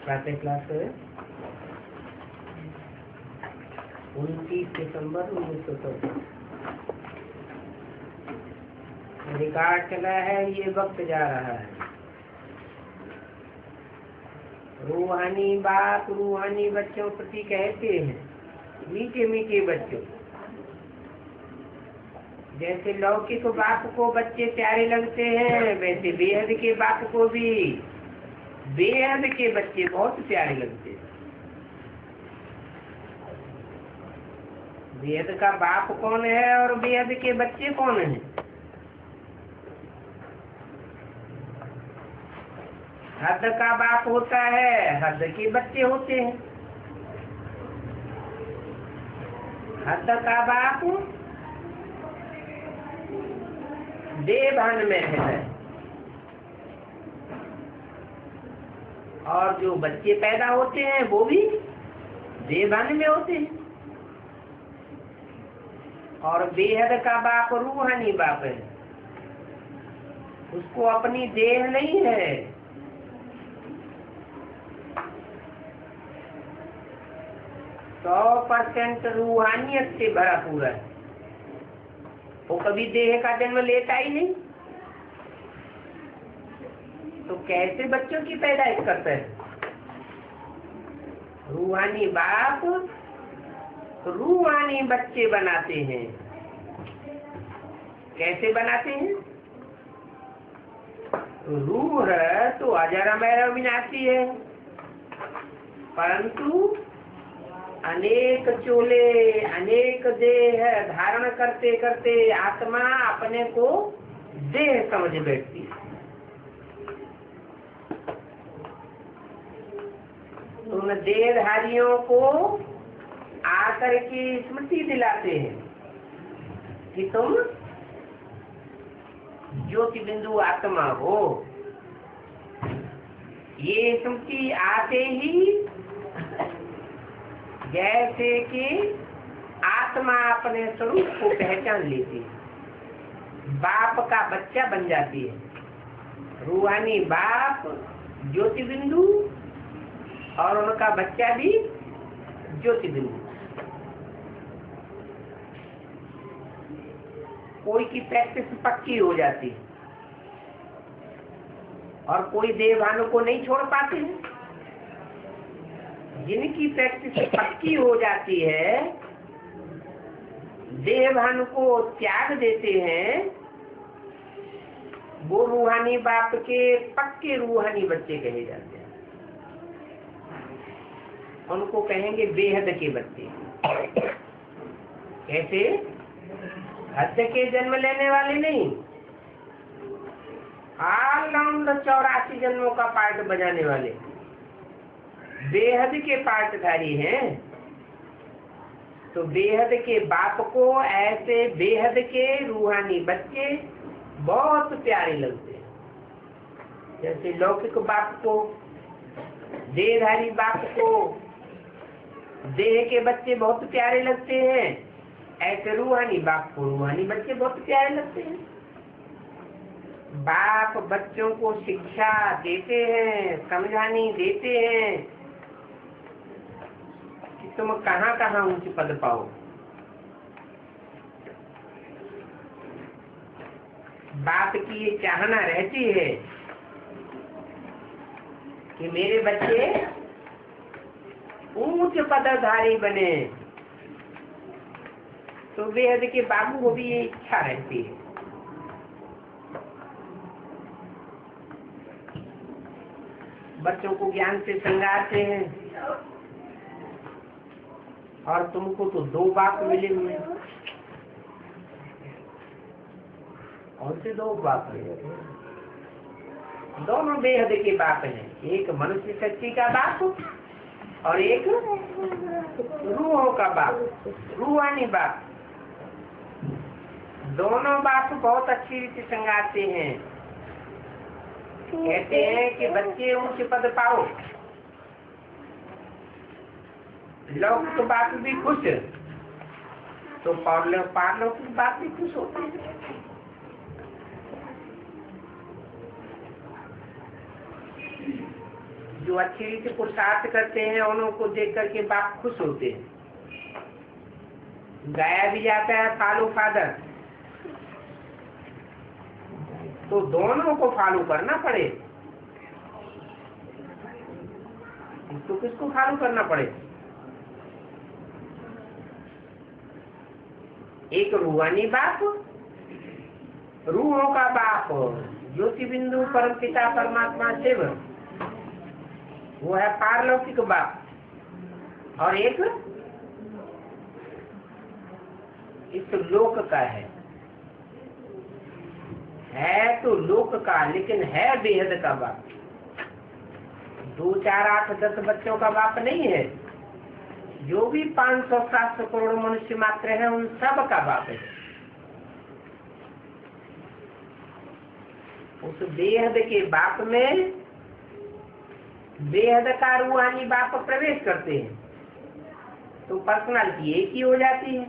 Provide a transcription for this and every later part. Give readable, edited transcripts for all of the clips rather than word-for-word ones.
प्रातः क्लास है 29 दिसंबर 1970। रिकॉर्ड चला है, ये वक्त जा रहा है। रूहानी बाप रूहानी बच्चों प्रति कहते हैं, मीठे मीठे बच्चों। जैसे लौकिक बाप को बच्चे प्यारे लगते हैं, वैसे बेहद के बाप को भी बेहद के बच्चे बहुत प्यारे लगते हैं। बेहद का बाप कौन है और बेहद के बच्चे कौन हैं? हद का बाप होता है, हद के बच्चे होते हैं। हद का बाप देवभान में है, और जो बच्चे पैदा होते हैं वो भी देवभान में होते हैं। और बेहद का बाप रूहानी बाप है, उसको अपनी देह नहीं है, 100% रूहानियत से भरा पूरा है। वो कभी देह का जन्म लेता ही नहीं, तो कैसे बच्चों की पैदाइश करता है? रूहानी बाप रूहानी बच्चे बनाते हैं। कैसे बनाते हैं? रूह तो अजरमय अविनाशी है, परंतु अनेक चोले अनेक देह धारण करते करते आत्मा अपने को देह समझ बैठती है। उन देहधारियों को आकर के स्मृति दिलाते हैं कि तुम ज्योति बिंदु आत्मा हो। ये स्मृति आते ही जैसे कि आत्मा अपने स्वरूप को पहचान लेती है, बाप का बच्चा बन जाती है। रूहानी बाप ज्योति बिंदु और उनका बच्चा भी ज्योति बिंदु। कोई की प्रैक्टिस पक्की हो जाती है और कोई देवभानु को नहीं छोड़ पाते हैं। जिनकी प्रैक्टिस पक्की हो जाती है, देवभानु को त्याग देते हैं, वो रूहानी बाप के पक्के रूहानी बच्चे कहे जाते हैं। उनको कहेंगे बेहद के बच्चे। कैसे? हद के जन्म लेने वाले नहीं, ऑलराउंड 84 जन्मों का पार्ट बजाने वाले बेहद के पार्टधारी हैं। तो बेहद के बाप को ऐसे बेहद के रूहानी बच्चे बहुत प्यारे लगते हैं। जैसे लौकिक बाप को, देहधारी बाप को देह के बच्चे बहुत प्यारे लगते हैं, ऐसे रूहानी बाप को रूहानी बच्चे बहुत प्यारे लगते हैं। बाप बच्चों को शिक्षा देते हैं, समझानी देते हैं कि तुम कहाँ कहाँ ऊंच पद पाओ। बाप की ये चाहना रहती है कि मेरे बच्चे ऊंच पदधारी बने। तो बेहद के बाबू को भी ये इच्छा रहती है। बच्चों को ज्ञान से संगारते हैं और तुमको तो 2 बाप मिले हुए हैं। और से 2 बाप मिले, दोनों बेहद के बाप हैं। एक मनुष्य शक्ति का बाप और एक रूहों का बाप, रूहानी बाप। दोनों बाप बहुत अच्छी रीति संगारते हैं। कहते हैं कि बच्चे ऊंच पद पाओ। लौकिक बाप भी खुश तो पारलौकिक बाप भी खुश होते हैं। जो अच्छी रीति पुरुषार्थ करते हैं उन्हों को देख करके बाप खुश होते हैं। गाया भी जाता है फॉलो फादर, तो दोनों को फॉलो करना पड़े। तो किसको फॉलो करना पड़े? एक रूहानी बाप, रूहों का बाप, ज्योति बिंदु परम पिता परमात्मा शिव, वो है पारलौकिक बाप। और एक इस लोक का है तो लोक का, लेकिन है बेहद का बाप। 2, 4, 8, 10 बच्चों का बाप नहीं है। जो भी 500-700 करोड़ मनुष्य मात्र हैं, उन सब का बाप है। उस बेहद के बाप में बेहद का रूहानी बाप प्रवेश करते हैं तो पर्सनालिटी एक ही हो जाती है।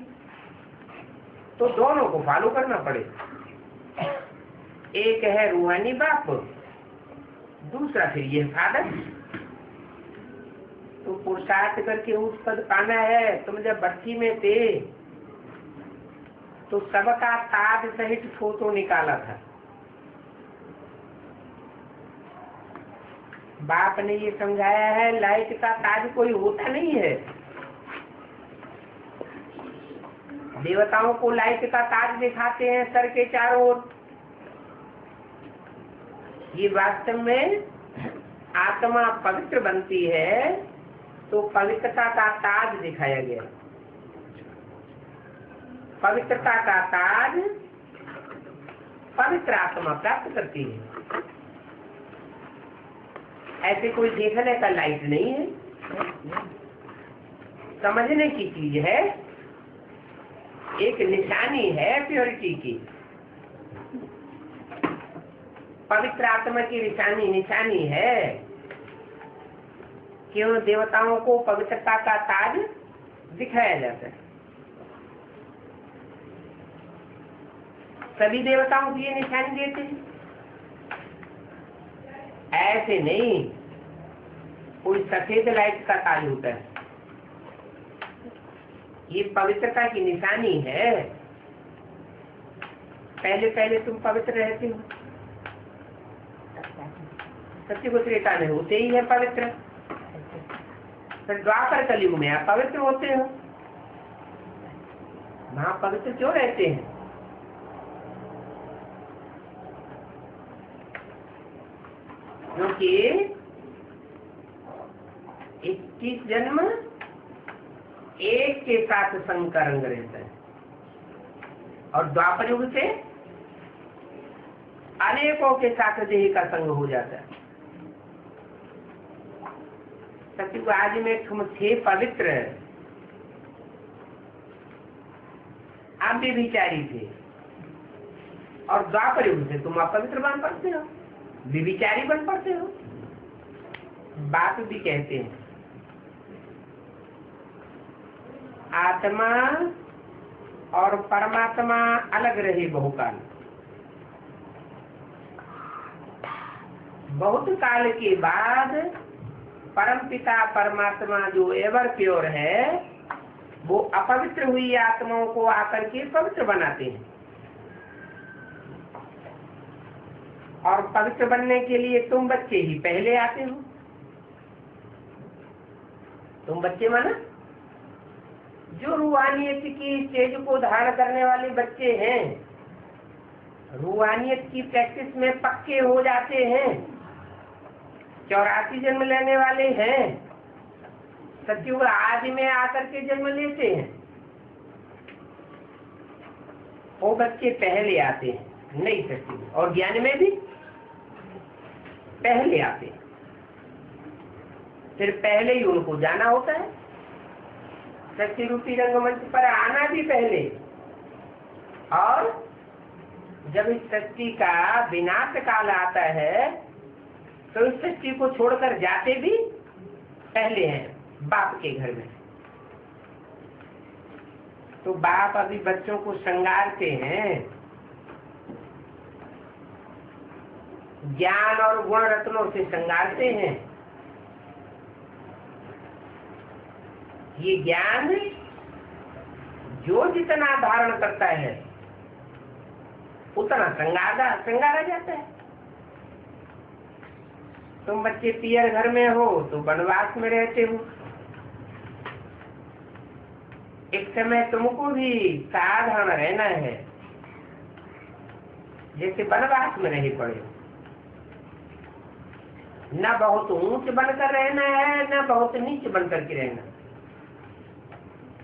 तो दोनों को फॉलो करना पड़े। एक है रूहानी बाप, दूसरा फिर ये फादर। तो पुरुषार्थ करके उस पद पाना है। तुम जब भट्टी में थे तो सबका ताज सहित फोटो निकाला था। बाप ने ये समझाया है, लाइट का ताज कोई होता नहीं है। देवताओं को लाइट का ताज दिखाते हैं सर के चारों ओर। ये वास्तव में आत्मा पवित्र बनती है तो पवित्रता का ताज दिखाया गया। पवित्रता का ताज पवित्र आत्मा प्राप्त करती है। ऐसे कोई देखने का लाइट नहीं है, समझने की चीज है, एक निशानी है प्योरिटी की। पवित्र आत्मा की निशानी है। क्यों देवताओं को पवित्रता का ताज दिखाया जाता है। सभी देवताओं की ये निशानी देते हैं। ऐसे नहीं कोई सफेद लाइट का ताज होता है, ये पवित्रता की निशानी है। पहले पहले तुम पवित्र रहते हो, सत्य को त्रेता में होते ही है पवित्र, फिर द्वापर कलयुग में आप पवित्र होते हो। वहां पवित्र क्यों रहते हैं? क्योंकि 21 जन्म एक के साथ संग का रंग रहता है, और द्वापर युग से अनेकों के साथ देह का संग हो जाता है। सत्युग आज में तुम थे पवित्र, आप भी विचारी थे, और द्वापर युग से तुम अपवित्र बन पड़ते हो, विचारी बन पड़ते हो। बात भी कहते हैं आत्मा और परमात्मा अलग रहे बहुकाल। बहुत काल के बाद परमपिता परमात्मा जो एवर प्योर है, वो अपवित्र हुई आत्माओं को आकर के पवित्र बनाते हैं। और पवित्र बनने के लिए तुम बच्चे ही पहले आते हो। तुम बच्चे माना जो रूहानियत की स्टेज को धारण करने वाले बच्चे हैं, रूहानियत की प्रैक्टिस में पक्के हो जाते हैं, 84 जन्म लेने वाले हैं, सत्युग आदि में आकर के जन्म लेते हैं, वो बच्चे पहले आते हैं। नहीं सत्युग और ज्ञान में भी पहले आते हैं, फिर पहले ही उनको जाना होता है। सत्य रूपी रंगमंच पर आना भी पहले, और जब इस सृष्टि का विनाश काल आता है तो इस सृष्टि को छोड़कर जाते भी पहले हैं बाप के घर में। तो बाप अभी बच्चों को श्रृंगारते हैं, ज्ञान और गुण रत्नों से श्रृंगारते हैं। ये ज्ञान जो जितना धारण करता है उतना श्रृंगारा जाता है। तुम बच्चे पियर घर में हो तो वनवास में रहते हो, एक समय तुमको भी साधारण रहना है, जैसे वनवास में रहे पड़े। न बहुत ऊंच बनकर रहना है, न बहुत नीच बनकर के रहना।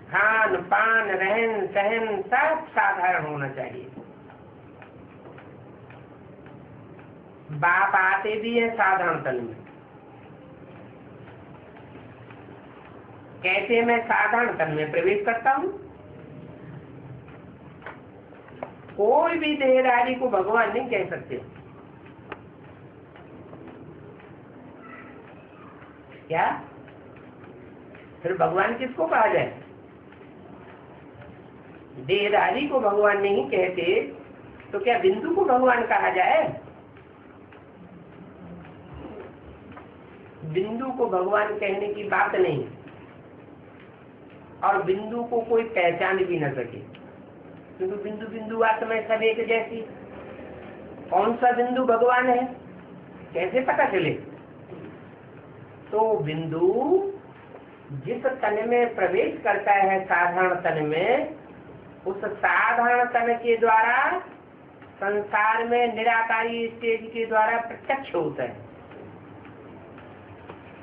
खान पान रहन सहन सब साधारण होना चाहिए। बाप आते भी है साधारण तन में, कैसे मैं साधारण तन में प्रवेश करता हूँ। कोई भी देहधारी को भगवान नहीं कह सकते। क्या फिर भगवान किसको कहा जाए? देहधारी को भगवान नहीं कहते तो क्या बिंदु को भगवान कहा जाए? बिंदु को भगवान कहने की बात नहीं, और बिंदु को कोई पहचान भी न सके, क्योंकि बिंदु बिंदु आत्मा सब एक जैसी। कौन सा बिंदु भगवान है कैसे पता चले? तो बिंदु जिस तन में प्रवेश करता है साधारण तन में, उस साधारण तन के द्वारा संसार में निराकारी स्टेज के द्वारा प्रत्यक्ष होता है।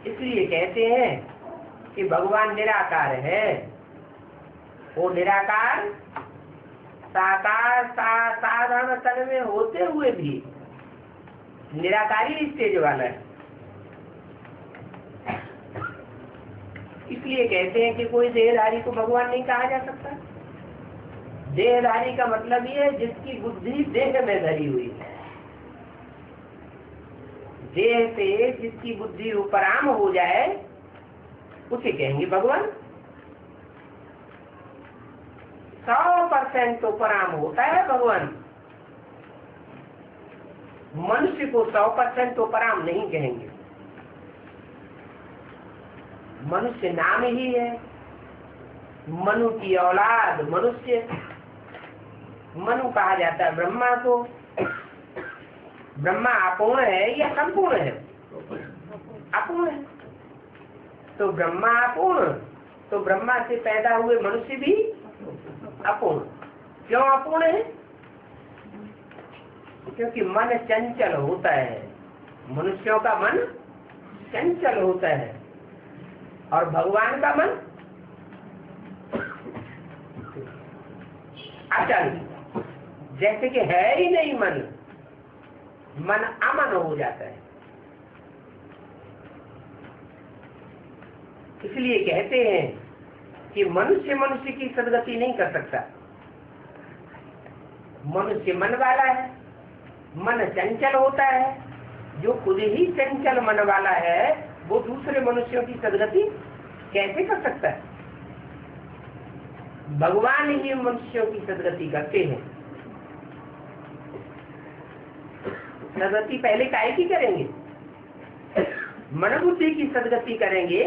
इसलिए कहते हैं कि भगवान निराकार है। वो निराकार साकार साधारण तन में होते हुए भी निराकारी स्टेज वाला है। इसलिए कहते हैं कि कोई देहधारी को भगवान नहीं कहा जा सकता। देहधारी का मतलब ये है जिसकी बुद्धि देह में धरी हुई है। देह से जिसकी बुद्धि उपराम हो जाए उसे कहेंगे भगवान। 100% उपराम होता है भगवान। मनुष्य को 100% उपराम नहीं कहेंगे। मनुष्य नाम ही है, मनु की औलाद मनुष्य, मनु कहा जाता है ब्रह्मा को। ब्रह्मा अपूर्ण है या संपूर्ण है? अपूर्ण है। तो ब्रह्मा अपूर्ण, तो ब्रह्मा से पैदा हुए मनुष्य भी अपूर्ण। क्यों अपूर्ण है? क्योंकि मन चंचल होता है, मनुष्यों का मन चंचल होता है और भगवान का मन अचल, जैसे कि है ही नहीं मन, मन अमन हो जाता है। इसलिए कहते हैं कि मनुष्य मनुष्य की सदगति नहीं कर सकता। मनुष्य मन वाला है, मन चंचल होता है। जो खुद ही चंचल मन वाला है वो दूसरे मनुष्यों की सदगति कैसे कर सकता है? भगवान ही मनुष्यों की सदगति करते हैं। सदगति पहले काहे की करेंगे? मन बुद्धि की सदगति करेंगे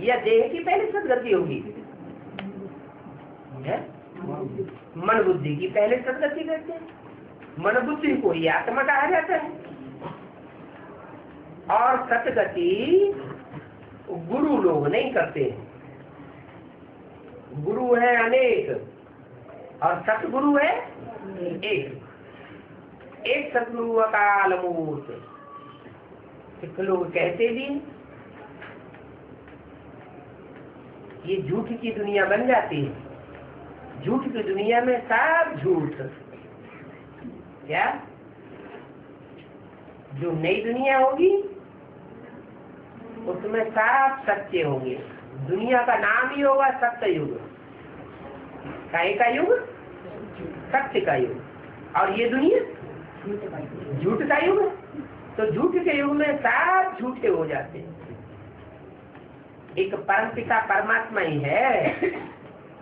या देह की पहले सदगति होगी? मन बुद्धि की पहले सदगति करते हैं। मन बुद्धि को ही आत्मा कहा जाता है। और सतगति गुरु लोग नहीं करते हैं। गुरु है अनेक और सतगुरु है एक। एक सतगुरु अकाल मूर्त। सिख लोग कहते भी ये झूठ की दुनिया बन जाती है। झूठ की दुनिया में सब झूठ। क्या? जो नई दुनिया होगी उसमें सब सच्चे होंगे। दुनिया का नाम ही होगा सत्य युग। काहे का युग? सत्य का युग। और ये दुनिया झूठ का युग है। तो झूठ के युग में सब झूठे हो जाते हैं। एक परमपिता परमात्मा ही है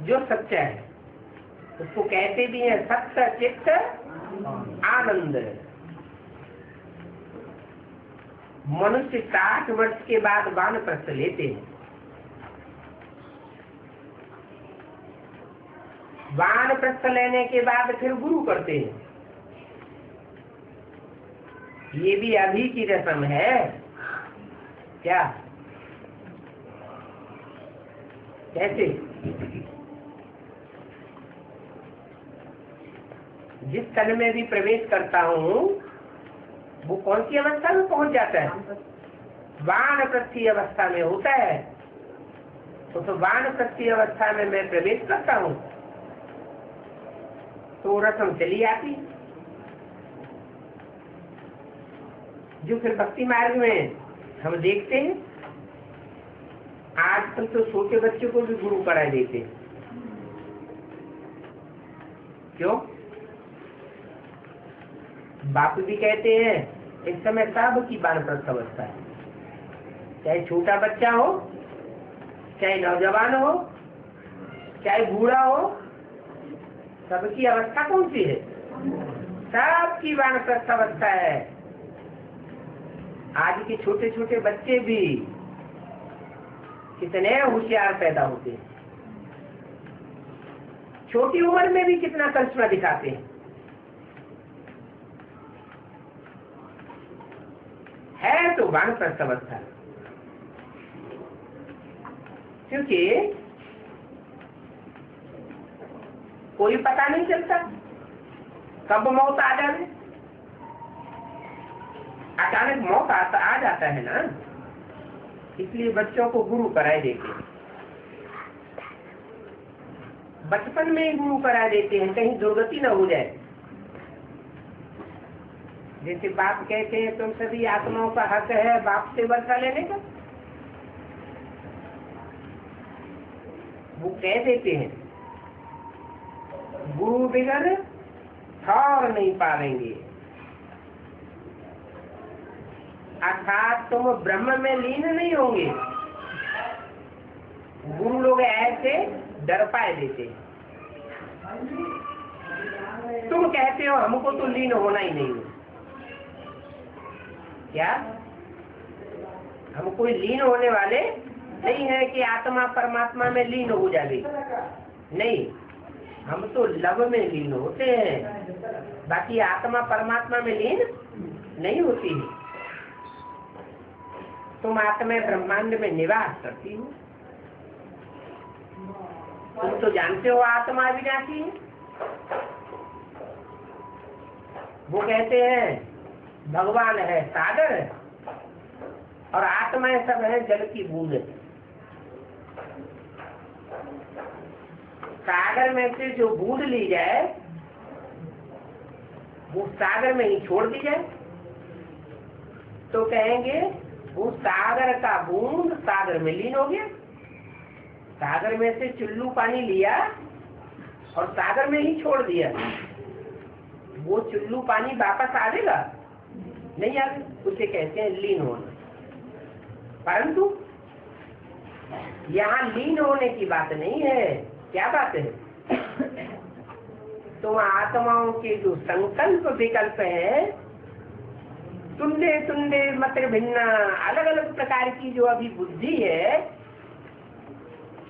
जो सच्चा है। उसको कहते भी है सत्य चित्त आनंद। मनुष्य 60 वर्ष के बाद वानप्रस्थ लेते हैं। वानप्रस्थ लेने के बाद फिर गुरु करते हैं। ये भी अभी की रस्म है। क्या? कैसे? जिस तन में भी प्रवेश करता हूँ वो कौन सी अवस्था में पहुंच जाता है? वानप्रस्थी अवस्था में होता है। तो वानप्रस्थी अवस्था में मैं प्रवेश करता हूँ तो रस्म चली आती। जो फिर भक्ति मार्ग में हम देखते हैं आजकल तो छोटे बच्चों को भी गुरु करा देते। क्यों? बाप भी कहते हैं इस समय सब की वानप्रस्थ अवस्था है। चाहे छोटा बच्चा हो, चाहे नौजवान हो, चाहे बूढ़ा हो, सबकी अवस्था कौन सी है? सबकी वानप्रस्थ अवस्था है। आज के छोटे छोटे बच्चे भी कितने होशियार पैदा होते हैं। छोटी उम्र में भी कितना करिश्मा दिखाते हैं। है तो वानप्रस्थ अवस्था। क्योंकि कोई पता नहीं चलता कब मौत आ जाए। अचानक मौत आ जाता है ना। इसलिए बच्चों को गुरु कराए देते हैं। बचपन में ही गुरु करा देते हैं कहीं दुर्गति न हो जाए। जैसे बाप कहते हैं तुम सभी आत्माओं का हक है बाप से वर्षा लेने का। वो कह देते हैं गुरु बिगर ठहर नहीं पाएंगे। अर्थात तुम ब्रह्म में लीन नहीं होंगे। गुरु लोग ऐसे डर पाए देते। तुम कहते हो हमको तो लीन होना ही नहीं है। क्या? हम कोई लीन होने वाले नहीं है कि आत्मा परमात्मा में लीन हो जाएगी, नहीं, हम तो लव में लीन होते हैं, बाकी आत्मा परमात्मा में लीन नहीं होती है। तुम आत्मा ब्रह्मांड में निवास करती हो, तुम तो जानते हो आत्मा अविनाशी है। वो कहते हैं भगवान है सागर और आत्मा सब है जल की बूंद। सागर में से जो बूंद ली जाए वो सागर में ही छोड़ दी जाए तो कहेंगे वो सागर का बूंद सागर में लीन हो गया। सागर में से चुल्लू पानी लिया और सागर में ही छोड़ दिया, वो चुल्लू पानी वापस आएगा नहीं आएगा, उसे कहते हैं लीन होना। परंतु यहाँ लीन होने की बात नहीं है। क्या बात है? तुम आत्माओं के जो संकल्प विकल्प है, तुंडे तुंडे मत भिन्न, अलग अलग प्रकार की जो अभी बुद्धि है,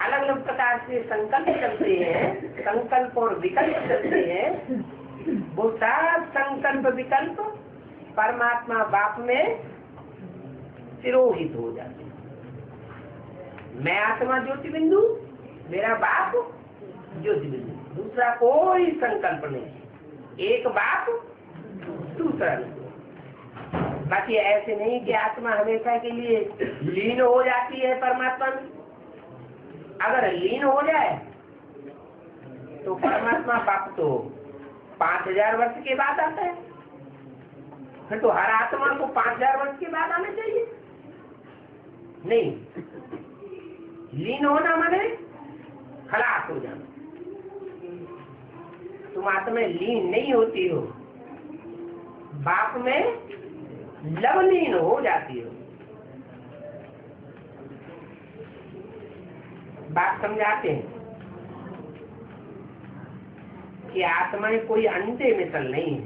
अलग अलग प्रकार से संकल्प चलते हैं, संकल्प और विकल्प चलते हैं, वो सब संकल्प विकल्प परमात्मा बाप में तिरोहित हो जाते हैं। मैं आत्मा ज्योति बिंदु, मेरा बाप ज्योति बिंदु, दूसरा कोई संकल्प नहीं, एक बाप दूसरा नहीं। बाकी ऐसे नहीं कि आत्मा हमेशा के लिए लीन हो जाती है परमात्मा में। अगर लीन हो जाए तो परमात्मा बाप तो 5000 वर्ष के बाद आता है, फिर तो हर आत्मा को 5000 वर्ष के बाद आना चाहिए। नहीं, लीन होना माने खलास हो जाना। तुम आत्मा में लीन नहीं होती हो, बाप में लवलीन हो जाती हो। बात समझाते हैं कि आत्मा में कोई अंडे मिसल नहीं है।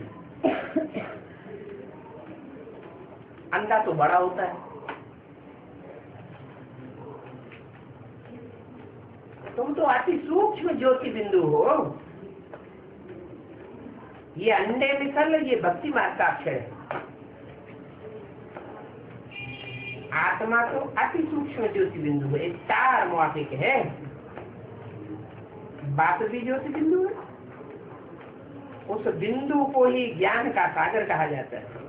अंडा तो बड़ा होता है, तुम तो अति सूक्ष्म ज्योति बिंदु हो। ये अंडे मिसल, ये भक्ति मार्ग का अक्षर है। आत्मा तो अति सूक्ष्म ज्योति बिंदु है, चार मौलिक है। बात भी ज्योति बिंदु है, उस बिंदु को ही ज्ञान का सागर कहा जाता है।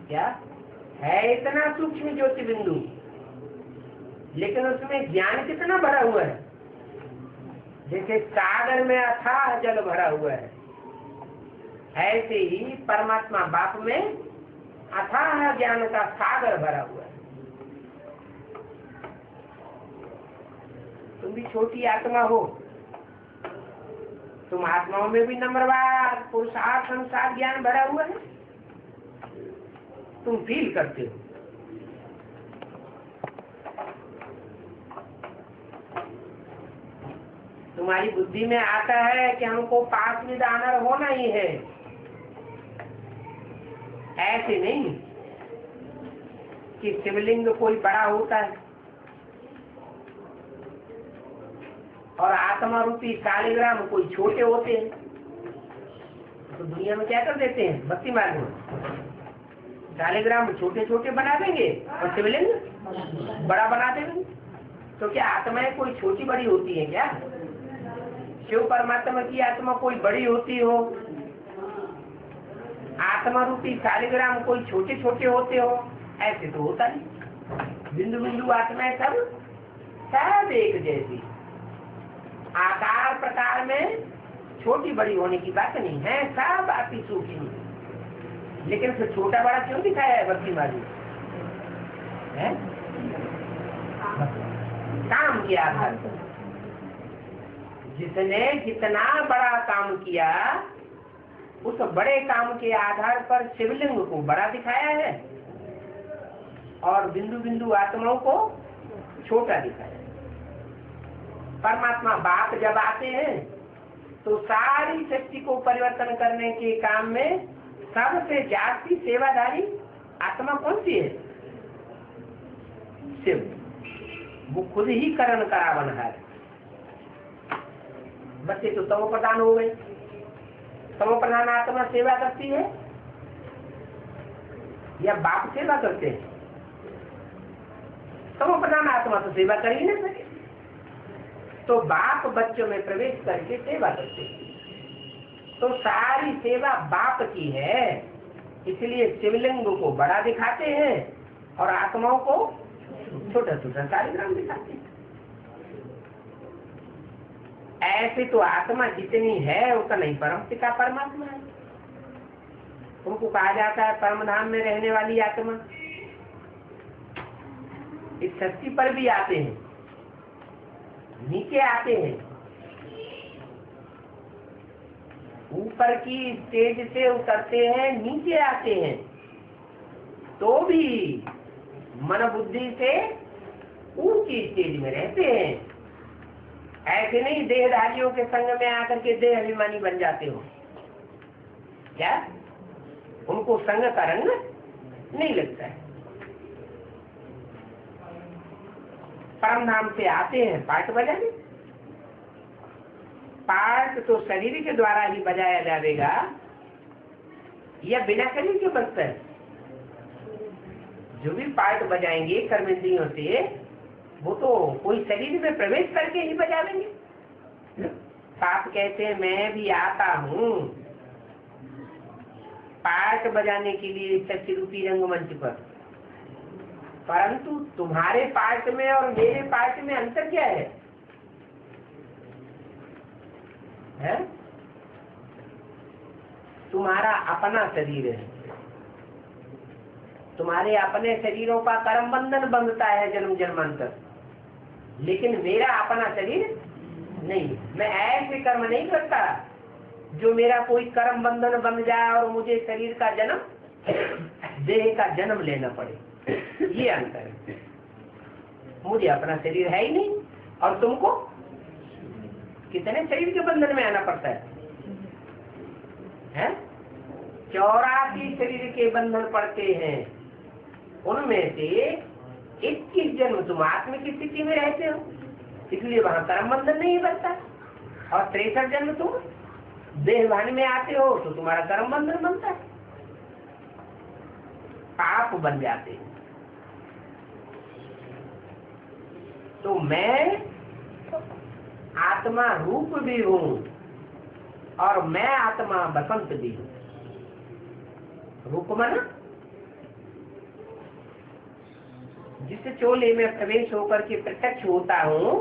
क्या है? इतना सूक्ष्म ज्योति बिंदु, लेकिन उसमें ज्ञान कितना भरा हुआ है। जैसे सागर में अथाह जल भरा हुआ है, ऐसे ही परमात्मा बाप में अथाह ज्ञान का सागर भरा हुआ है। तुम भी छोटी आत्मा हो, तुम आत्माओं में भी नंबरवार पुरुषार्थ संसार ज्ञान भरा हुआ है, तुम फील करते हो। तुम्हारी बुद्धि में आता है कि हमको पास में आनर होना ही है। ऐसे नहीं कि शिवलिंग कोई बड़ा होता है और आत्मा रूपी शालिग्राम कोई छोटे होते हैं। तो दुनिया में क्या कर देते हैं? भक्ति मार्ग में शालिग्राम छोटे छोटे बना देंगे और शिवलिंग बड़ा बना देंगे। तो क्या आत्माएं कोई छोटी बड़ी होती है क्या? शिव परमात्मा की आत्मा कोई बड़ी होती हो, आत्मा रूपी शालिग्राम कोई छोटे छोटे होते हो? ऐसे तो होता नहीं। बिंदु बिंदु आत्माएं सब एक जैसी, आकार प्रकार में छोटी बड़ी होने की बात नहीं है, सब अति सूक्ष्म। लेकिन फिर छोटा बड़ा क्यों दिखाया है भक्ति मार्ग है? काम के आधार पर जिसने जितना बड़ा काम किया, उस बड़े काम के आधार पर शिवलिंग को बड़ा दिखाया है और बिंदु बिंदु आत्माओं को छोटा दिखाया है। परमात्मा बाप जब आते हैं तो सारी सृष्टि को परिवर्तन करने के काम में सबसे ज्यादा सेवाधारी आत्मा कौन सी है? शिव, वो खुद ही करण करावन है। बच्चे तो तमो प्रधान हो गए। तमो प्रधान आत्मा सेवा करती है या बाप सेवा करते हैं? तमो प्रधान आत्मा तो सेवा कर ही नहीं सके, तो बाप बच्चों में प्रवेश करके सेवा करते हैं। तो सारी सेवा बाप की है, इसलिए शिवलिंग को बड़ा दिखाते हैं और आत्माओं को छोटा छोटा कार्यक्रम दिखाते हैं। ऐसे तो आत्मा जितनी है उतना ही परम पिता परमात्मा है। उनको कहा जाता है परम धाम में रहने वाली आत्मा। इस सृष्टि पर भी आते हैं, नीचे आते हैं, ऊपर की स्टेज से उतरते हैं, नीचे आते हैं, तो भी मन बुद्धि से ऊंची स्टेज में रहते हैं। ऐसे नहीं देहधारियों के संग में आकर के देह अभिमानी बन जाते हो क्या? उनको संग का रंग नहीं लगता है। परम धाम से आते हैं पाठ बजाने। पाठ तो शरीर के द्वारा ही बजाया जाएगा या बिना शरीर के बजता है? जो भी पाठ बजाएंगे कर्मेंद्रियों से, वो तो कोई शरीर में प्रवेश करके ही बजावेंगे। साथ कहते हैं मैं भी आता हूँ पाठ बजाने के लिए सत्य रूपी रंगमंच पर, परंतु तुम्हारे पाठ में और मेरे पाठ में अंतर क्या है? तुम्हारा अपना शरीर है, तुम्हारे अपने शरीरों का कर्म बंधन बंधता है जन्म जन्मांतर, लेकिन मेरा अपना शरीर नहीं। मैं ऐसे कर्म नहीं करता जो मेरा कोई कर्म बंधन बन जाए और मुझे शरीर का जन्म, देह का जन्म लेना पड़े। ये अंतर है। मुझे अपना शरीर है ही नहीं और तुमको कितने शरीर के बंधन में आना पड़ता है? 84 शरीर के बंधन पड़ते हैं। उनमें से 21 जन्म तुम आत्मा की स्थिति में रहते हो, इसलिए वहां कर्म बंधन नहीं बनता। और 63 जन्म तुम देहभान में आते हो तो तुम्हारा कर्म बंधन बनता है, पाप बन जाते हैं। तो मैं आत्मा रूप भी हूँ और मैं आत्मा बसंत भी हूँ। रूप माना जिस चोले में प्रवेश होकर के प्रत्यक्ष होता हूँ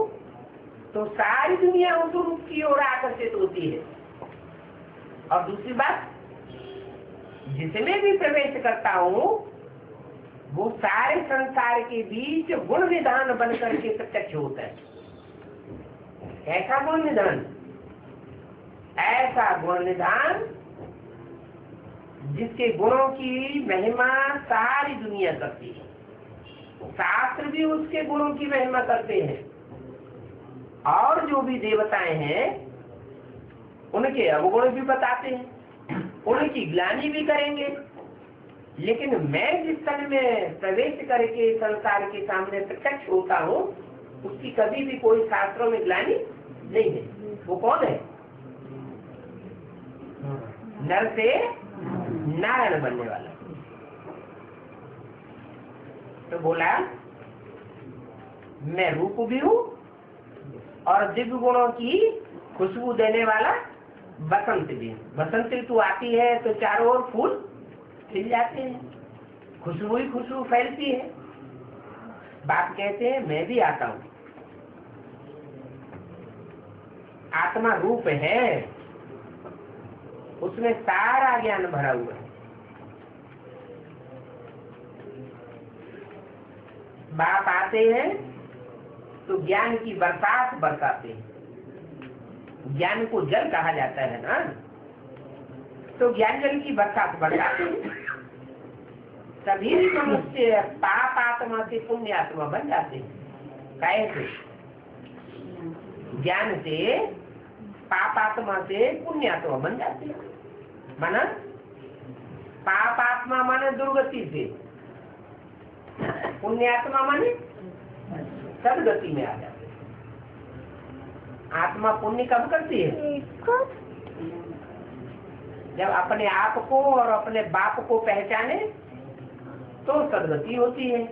तो सारी दुनिया उस रूप की ओर आकर्षित होती है। और दूसरी बात, जिसमें भी प्रवेश करता हूँ वो सारे संसार के बीच गुण निधान बन करके प्रत्यक्ष होता है। कैसा गुण निधान? ऐसा गुण निधान जिसके गुणों की महिमा सारी दुनिया करती है। शास्त्र भी उसके गुणों की महिमा करते हैं और जो भी देवताएं हैं उनके अवगुण भी बताते हैं, उनकी ग्लानि भी करेंगे। लेकिन मैं जिस तन में प्रवेश करके संसार के सामने प्रत्यक्ष होता हूँ उसकी कभी भी कोई शास्त्रों में ग्लानि नहीं है। वो कौन है? नर से नारायण बनने वाला। तो बोला मैं रूप भी हूँ और दिव्य गुणों की खुशबू देने वाला बसंत भी। बसंत ऋतु आती है तो चारों ओर फूल खिल जाते हैं, खुशबू ही खुशबू फैलती है। बाप कहते हैं मैं भी आता हूँ। आत्मा रूप है, उसमें सारा ज्ञान भरा हुआ है। बाप आते हैं तो ज्ञान की बरसात बरसाते हैं। ज्ञान को जल कहा जाता है ना, तो ज्ञान जल की बरसात बरसाते हैं। सभी मनुष्य पाप आत्मा से पुण्य आत्मा बन जाते हैं। कैसे? ज्ञान से पाप आत्मा से पुण्य आत्मा बन जाते हैं। माना पाप आत्मा माने दुर्गति से, पुण्यात्मा माने सदगति में आ जाते। आत्मा पुण्य कब करती है? जब अपने आप को और अपने बाप को पहचाने तो सदगति होती है,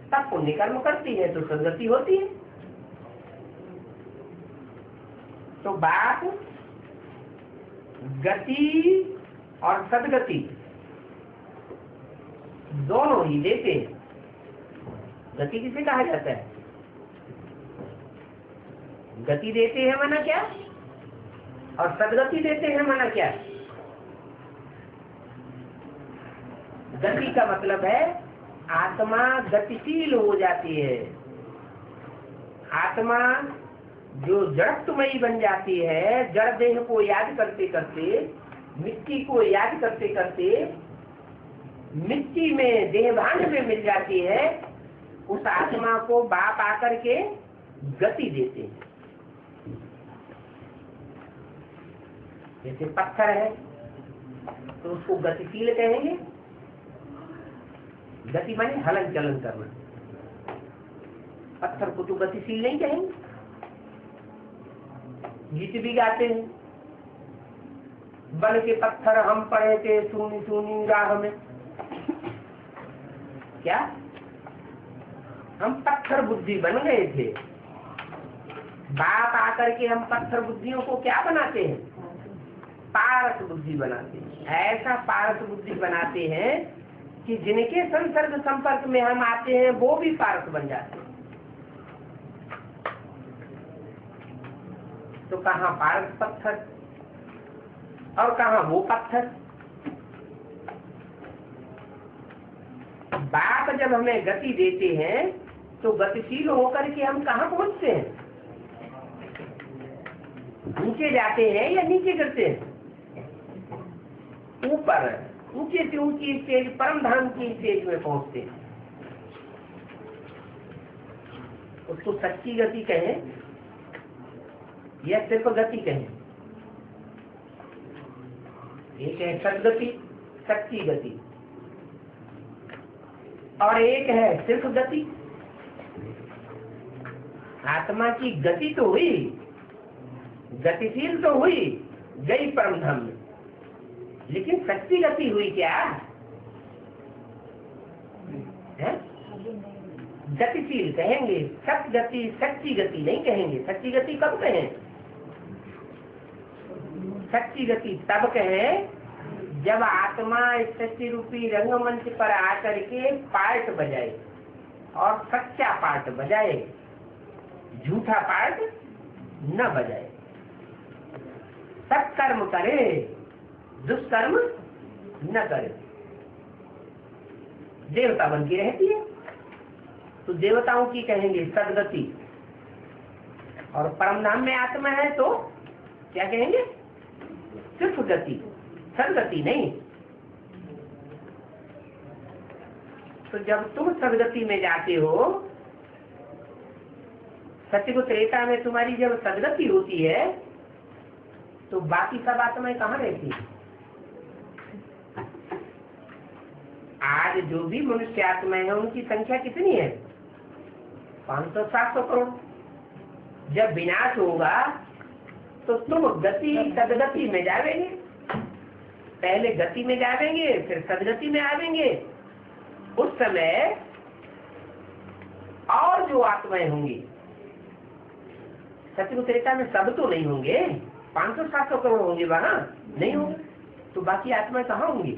तब पुण्य कर्म करती है तो सदगति होती है। तो बाप गति और सदगति दोनों ही देते हैं। गति किसे कहा जाता है? गति देते हैं माना क्या, और सदगति देते हैं माना क्या? गति का मतलब है आत्मा गतिशील हो जाती है। आत्मा जो जड़त्वमयी बन जाती है, जड़ देह को याद करते करते, मिट्टी को याद करते करते मिट्टी में देहभान में मिल जाती है, उस आत्मा को बाप आकर के गति देते हैं। जैसे पत्थर है तो उसको गतिशील कहेंगे। गति माने हलन चलन करना। पत्थर को तो गतिशील नहीं कहेंगे। गीत भी गाते हैं, बन के पत्थर हम पड़े थे सूनी सूनी राह में। क्या हम पत्थर बुद्धि बन गए थे? बाप आकर के हम पत्थर बुद्धियों को क्या बनाते हैं? पारस बुद्धि बनाते हैं। ऐसा पारस बुद्धि बनाते हैं कि जिनके संसर्ग संपर्क में हम आते हैं वो भी पारस बन जाते हैं। तो कहाँ पारस पत्थर और कहाँ वो पत्थर? बाप जब हमें गति देते हैं तो गतिशील होकर के हम कहाँ पहुंचते हैं? नीचे जाते हैं या नीचे गिरते हैं? ऊपर, ऊंचे से ऊंची स्टेज, परम धाम की स्टेज में पहुंचते हैं। उसको सच्ची गति कहें या सिर्फ गति कहें? एक है सदगति, सच्ची गति, और एक है सिर्फ गति। आत्मा की गति तो हुई, गतिशील तो हुई, गई परम धाम में, लेकिन सच्ची गति हुई क्या है? गतिशील कहेंगे, सच गति, सच्ची गति नहीं कहेंगे। सच्ची गति कब कहें? सच्ची गति तब कहें जब आत्मा इस सच्ची रूपी रंगमंच पर आकर के पार्ट बजाए, और सच्चा पार्ट बजाए, झूठा पार्ट न बजाए। सत्कर्म करे, दुष्कर्म न करे। देवता बन की रहती है तो देवताओं की कहेंगे सदगति, और परम धाम में आत्मा है तो क्या कहेंगे? सिर्फ गति, सदगति नहीं। तो जब तुम सदगति में जाते हो, सत्य को त्रेता में तुम्हारी जब सदगति होती है तो बाकी सब आत्माएं कहाँ रहती है? आज जो भी मनुष्य आत्माएं हैं उनकी संख्या कितनी है? 500-700 करोड़। जब विनाश होगा तो तुम गति सदगति में जावेंगे। पहले गति में जावेंगे, फिर सदगति में आवेंगे। उस समय और जो आत्माएं होंगी, सत्य त्रेता में सब तो नहीं होंगे, 500-700 करोड़ होंगे, वहां नहीं होंगे, तो बाकी आत्माएं कहाँ होंगी?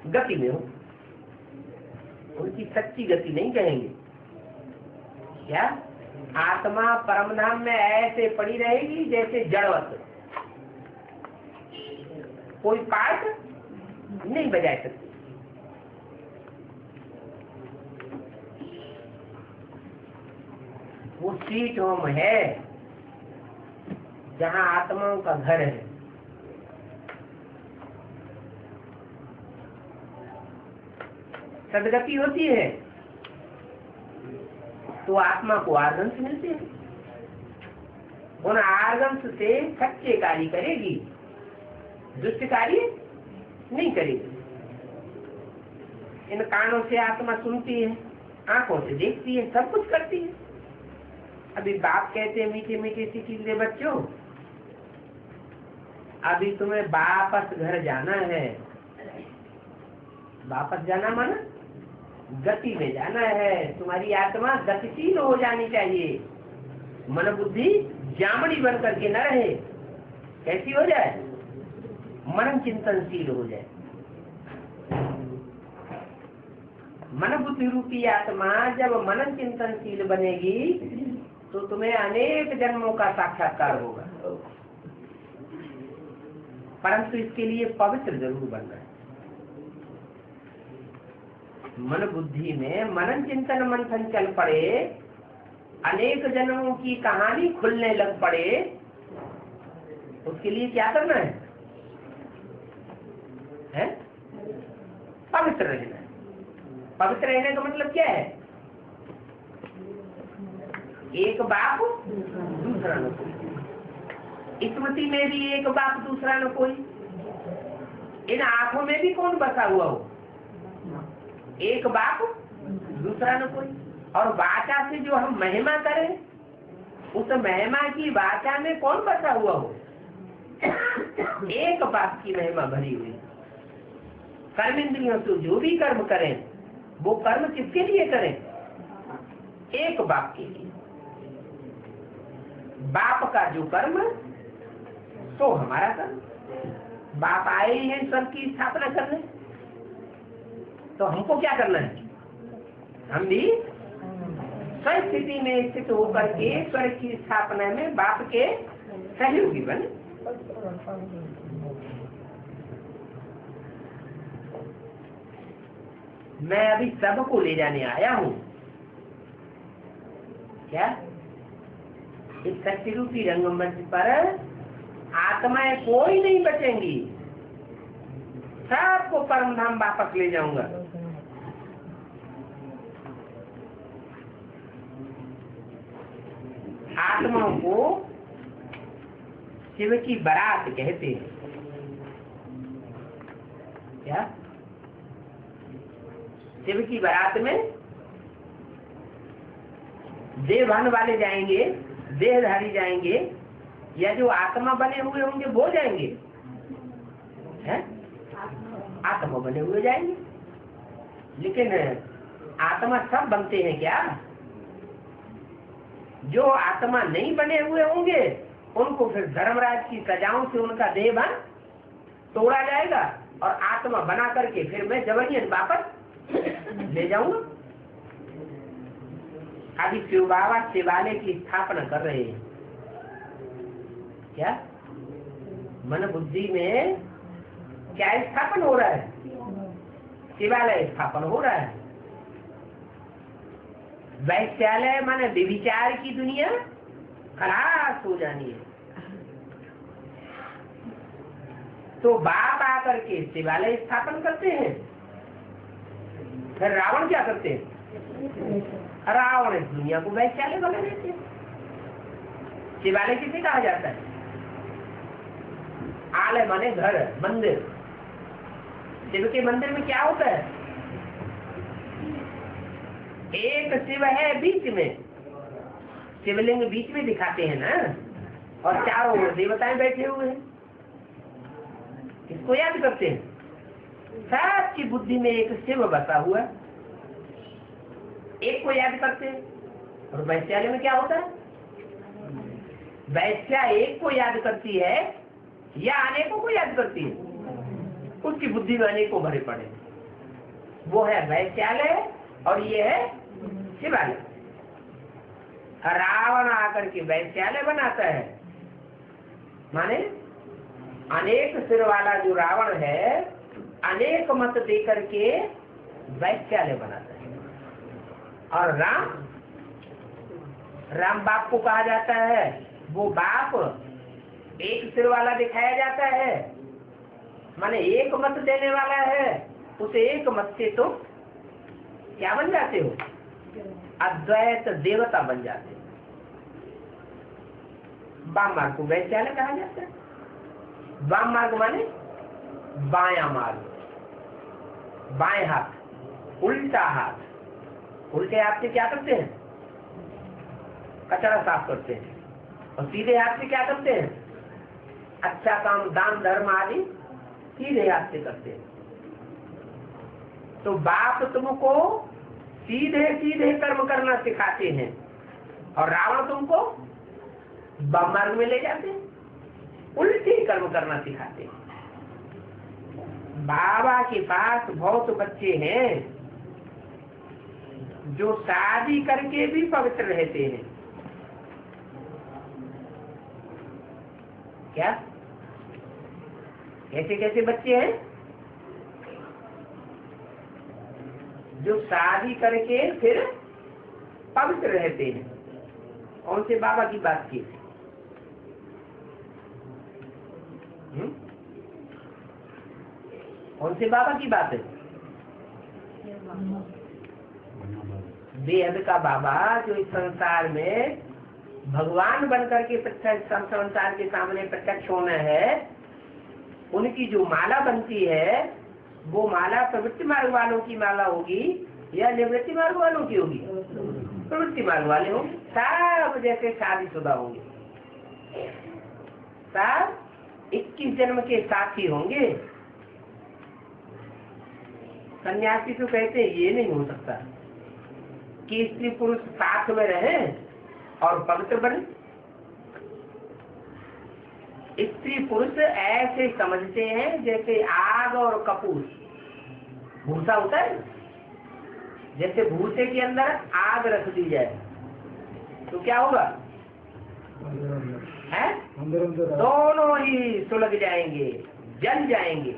गति में हो। उनकी सच्ची गति नहीं कहेंगे। क्या आत्मा परमधाम में ऐसे पड़ी रहेगी जैसे जड़वत, कोई पार्ट नहीं बजा सकती। वो स्वीट होम है जहाँ आत्माओं का घर है। सदगति होती है तो आत्मा को आर्गन्स मिलते हैं। उन आर्गन्स से सच्चे कार्य करेगी, दुष्ट कार्य नहीं करेगी। इन कानों से आत्मा सुनती है, आंखों से देखती है, सब कुछ करती है। अभी बाप कहते हैं मीठे मीठे सिकीले बच्चों, अभी तुम्हें वापस घर जाना है। वापस जाना माना गति में जाना है। तुम्हारी आत्मा गतिशील हो जानी चाहिए, मन बुद्धि जामड़ी बन करके न रहे। कैसी हो जाए? मनन चिंतनशील हो जाए। मन बुद्धि रूपी आत्मा जब मनन चिंतनशील बनेगी तो तुम्हें अनेक जन्मों का साक्षात्कार होगा, परंतु इसके लिए पवित्र जरूर बनना है। मन बुद्धि में मनन चिंतन मंथन चल पड़े, अनेक जन्मों की कहानी खुलने लग पड़े, उसके लिए क्या करना है? पवित्र रहना है। पवित्र रहने का मतलब क्या है? एक बाप दूसरा न कोई। स्मृति में भी एक बाप दूसरा न कोई। इन आंखों में भी कौन बसा हुआ हो? एक बाप दूसरा न कोई। और वाचा से जो हम महिमा करें, उस महिमा की वाचा में कौन बसा हुआ हो? एक बाप की महिमा भरी हुई। कर्म इंद्रियों से जो भी कर्म करें, वो कर्म किसके लिए करें? एक बाप के लिए। बाप का जो कर्म तो हमारा कर्म। बाप आए ही हैं स्वर्ग की स्थापना करने, तो हमको क्या करना है? हम भी स्थिति में स्थित होकर के स्वर्ग की स्थापना में बाप के सहयोगी बने। मैं अभी सबको ले जाने आया हूँ। क्या इस शक्ति रूपी रंगमंच पर आत्माएं कोई नहीं बचेंगी, सबको परम धाम वापस ले जाऊंगा। आत्माओं को शिव की बारात कहते हैं। क्या? शिव की बारात में देहभान वाले जाएंगे, देहधारी जाएंगे, या जो आत्मा बने हुए होंगे वो जाएंगे? हैं? आत्मा बने हुए जाएंगे। लेकिन आत्मा सब बनते हैं क्या? जो आत्मा नहीं बने हुए होंगे उनको फिर धर्मराज की सजाओं से उनका देहभान तोड़ा जाएगा और आत्मा बना करके फिर मैं जबरन वापस ले जाऊंगा। अभी शिव बाबा शिवालय की स्थापना कर रहे हैं। क्या मन बुद्धि में क्या स्थापन हो रहा है? शिवालय स्थापन हो रहा है। वैश्यालय माने व्यभिचार की दुनिया खलास हो जानी है। तो बाप आकर के शिवालय स्थापन करते हैं, फिर रावण क्या करते हैं? रावण इस दुनिया को वैश्यालय बना देते हैं। शिवालय किसे कहा जाता है? आलय माने घर, मंदिर। शिव के मंदिर में क्या होता है? एक शिव है बीच में, शिवलिंग बीच में दिखाते हैं ना, और चारों ओर देवताएं बैठे हुए हैं। किसको याद करते हैं? सबकी बुद्धि में एक शिव बसा हुआ है, एक को याद करते हैं। और वैश्यालय में क्या होता है? वैश्या एक को याद करती है या अनेकों को याद करती है? उसकी बुद्धि में अनेकों भरे पड़े। वो है वैश्यालय और ये है शिवालय। रावण आकर के वैश्यालय बनाता है, माने अनेक सिर वाला जो रावण है अनेक मत देकर के वैश्यालय बनाता है। और राम बाप को कहा जाता है, वो बाप एक सिर वाला दिखाया जाता है, माने एक मत देने वाला है। उसे एक मत से तो क्या बन जाते हो? अद्वैत देवता बन जाते हो। वाम मार्ग को वैश्यालय कहा जाता है। वाम मार्ग माने बायां मार्ग, बाएं हाथ, उल्टा हाथ, उल्टे हाथ से क्या करते हैं? कचरा साफ करते हैं। और सीधे हाथ से क्या करते हैं? अच्छा काम, दान धर्म आदि सीधे हाथ से करते हैं। तो बाप तुमको सीधे सीधे कर्म करना सिखाते हैं और रावण तुमको मार्ग में ले जाते हैं, उल्टे कर्म करना सिखाते हैं। बाबा के पास बहुत बच्चे हैं जो शादी करके भी पवित्र रहते हैं। क्या? कैसे कैसे बच्चे हैं जो शादी करके फिर पवित्र रहते हैं? कौन से बाबा की बात की? कौन से बाबा की बात है? बेहद का बाबा जो इस संसार में भगवान बनकर के प्रत्यक्ष संसार के सामने प्रत्यक्ष होना है, उनकी जो माला बनती है वो माला प्रवृत्ति मार्ग वालों की माला होगी या निवृत्ति मार्ग वालों की होगी? प्रवृत्ति मार्ग वाले होंगे। सब जैसे शादीशुदा होंगे, सब 21 जन्म के साथी होंगे। सन्यासी तो कहते हैं ये नहीं हो सकता कि स्त्री पुरुष साथ में रहे और पवित्र बने। स्त्री पुरुष ऐसे समझते हैं जैसे आग और कपूर। भूसा होता है, जैसे भूसे के अंदर आग रख दी जाए तो क्या होगा? है दोनों ही सुलग जाएंगे, जल जाएंगे।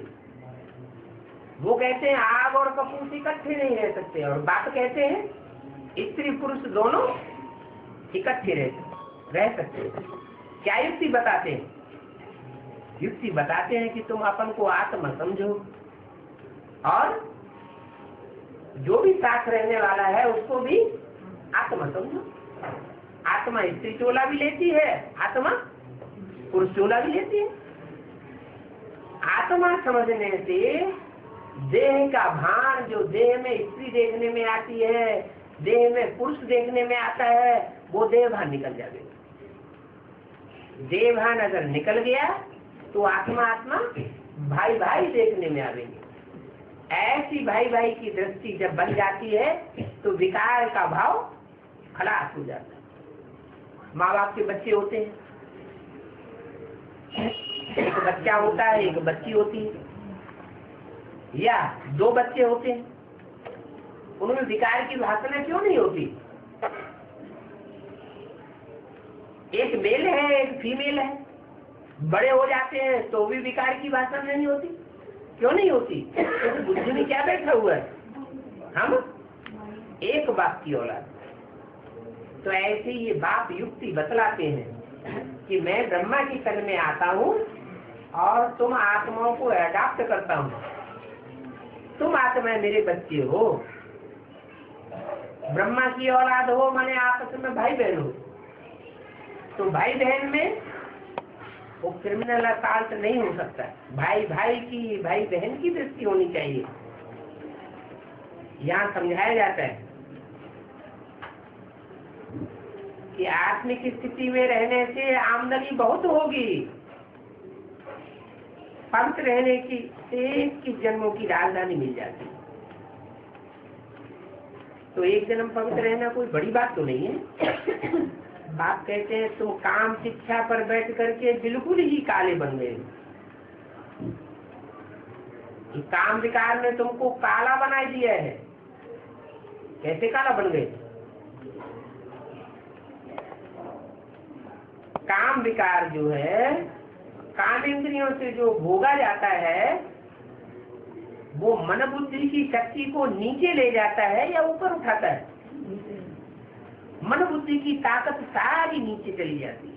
वो कहते हैं आग और कपूर इकट्ठे नहीं रह सकते, और बाप कहते हैं स्त्री पुरुष दोनों इकट्ठे रह सकते हैं। क्या युक्ति बताते हैं? युक्ति बताते हैं कि तुम अपन को आत्मा समझो और जो भी साथ रहने वाला है उसको भी आत्मा समझो। आत्मा स्त्री चोला भी लेती है, आत्मा पुरुष चोला भी लेती है। आत्मा समझने से देह का भान, जो देह में स्त्री देखने में आती है, देह में पुरुष देखने में आता है, वो देह भान निकल जाएगा। देह भान अगर निकल गया तो आत्मा आत्मा भाई भाई देखने में आवेंगे। ऐसी भाई भाई की दृष्टि जब बन जाती है तो विकार का भाव खलास हो जाता है। माँ बाप के बच्चे होते हैं, एक बच्चा होता है, एक बच्ची होती है, या दो बच्चे होते हैं, उनमें विकार की भाषा क्यों नहीं होती? एक मेल है, एक फीमेल है, बड़े हो जाते हैं तो भी विकार की भाषा नहीं होती। क्यों नहीं होती? तो बुद्धि में क्या बैठा हुआ है? हम एक बाप की औलाद। तो ऐसे ये बाप युक्ति बतलाते हैं कि मैं ब्रह्मा की तन में आता हूँ और तुम आत्माओं को अडॉप्ट करता हूँ। तुम आत्मा मेरे बच्चे हो, ब्रह्मा की औलाद हो, माने आपस में भाई बहन हो। तो भाई बहन में वो क्रिमिनल असाल्ट नहीं हो सकता। भाई भाई की, भाई बहन की दृष्टि होनी चाहिए। यहाँ समझाया जाता है कि आत्मिक स्थिति में रहने से आमदनी बहुत होगी, पवित्र रहने की 21 जन्मों की राजधानी मिल जाती। तो एक जन्म पवित्र रहना कोई बड़ी बात तो नहीं है। बाप कहते हैं तुम काम शिक्षा पर बैठ करके बिल्कुल ही काले बन गए। काम विकार ने तुमको काला बना दिया है। कैसे काला बन गए? काम विकार जो है, काम इंद्रियों से जो भोगा जाता है, वो मन बुद्धि की शक्ति को नीचे ले जाता है या ऊपर उठाता है? मन बुद्धि की ताकत सारी नीचे चली जाती है,